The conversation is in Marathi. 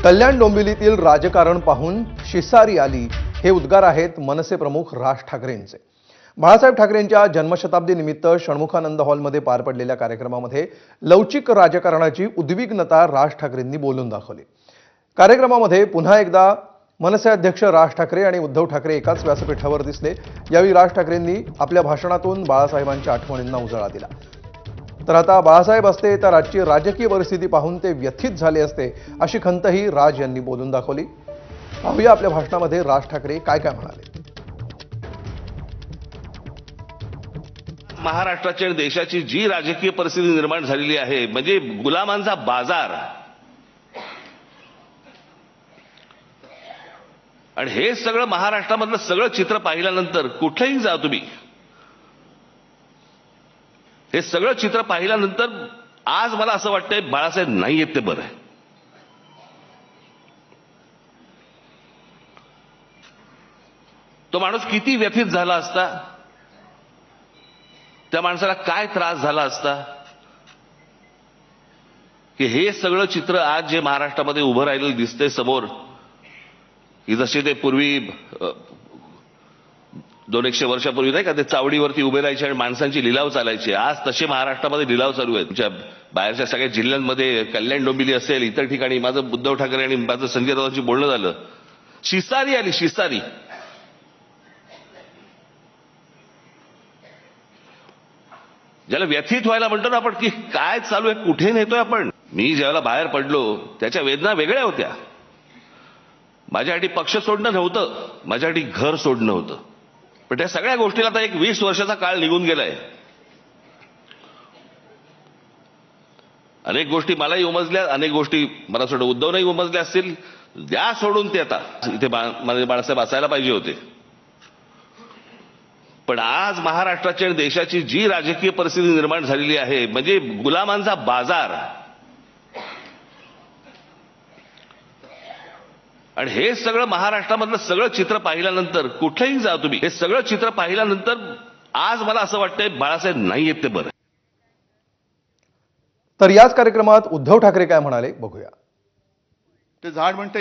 कल्याण डोंबिवलीतील राजकारण पाहून शिसारी आली, हे उद्गार आहेत मनसे प्रमुख राज ठाकरेंचे। बाळासाहेब ठाकरेंच्या जन्मशताब्दी निमित्त षण्मुखानंद हॉलमध्ये पार पडलेल्या कार्यक्रमामध्ये लवचिक राजकारणाची उद्विग्नता राज ठाकरेंनी बोलून दाखवली। कार्यक्रमामध्ये पुन्हा एकदा मनसे अध्यक्ष राज ठाकरे आणि उद्धव ठाकरे एकाच व्यासपीठावर दिसले। यावेळी राज ठाकरेंनी आपल्या भाषणातून बाळासाहेबांच्या आठवणींना उजाळा दिला। तर आता बाळासाहेब असते तर आजची राजकीय परिस्थिती पाहून ते व्यथित झाले असते, अशी खंतही राज यांनी बोलून दाखवली। पाहूया आपल्या भाषणामध्ये राज ठाकरे काय काय म्हणाले। महाराष्ट्राची आणि देशाची जी राजकीय परिस्थिती निर्माण झालेली आहे, म्हणजे गुलामांचा बाजार, आणि हे सगळं महाराष्ट्रामधलं सगळं चित्र पाहिल्यानंतर कुठेही जा तुम्ही, हे सगळं चित्र पाहिल्यानंतर आज मला असं वाटतंय बाळासाहेब नाही येत ते बरं आहे। तो माणूस किती व्यथित झाला असता, त्या माणसाला काय त्रास झाला असता की हे सगळं चित्र आज जे महाराष्ट्रामध्ये उभं राहिलेलं दिसतंय समोर, की जसे ते पूर्वी 200-100 वर्षापूर्वी नाही का ते चावडीवरती उभे राहायचे आणि माणसांची लिलाव चालायचे, आज तसे महाराष्ट्रामध्ये लिलाव चालू आहेत। तुमच्या बाहेरच्या सगळ्या जिल्ह्यांमध्ये, कल्याण डोंबिवली असेल, इतर ठिकाणी माझं उद्धव ठाकरे आणि माझं संजय राऊतांशी बोलणं झालं। शिसारी आली, शिसारी। ज्याला व्यथित व्हायला म्हणतो ना आपण, की काय चालू आहे, कुठे नेतोय आपण। मी ज्यावेळेला बाहेर पडलो त्याच्या वेदना वेगळ्या होत्या। माझ्यासाठी पक्ष सोडणं नव्हतं, माझ्यासाठी घर सोडणं होतं। पण त्या सगळ्या गोष्टीला आता एक 20 वर्षाचा काळ निघून गेलाय। अनेक गोष्टी मलाही उमजल्या, अनेक गोष्टी मला सोडून उद्धवनंही उमजल्या असतील। द्या सोडून ते आता, इथे बाळासाहेब असायला पाहिजे होते। पण आज महाराष्ट्राची आणि देशाची जी राजकीय परिस्थिती निर्माण झालेली आहे, म्हणजे गुलामांचा बाजार, आणि हे सगळं महाराष्ट्रामधलं सगळं चित्र पाहिल्यानंतर कुठेही जा तुम्ही, हे सगळं चित्र पाहिल्यानंतर आज मला असं वाटतंय बाळासाहेब नाही येत ते बरं। तर याच कार्यक्रमात उद्धव ठाकरे काय म्हणाले बघूया। ते झाड म्हणते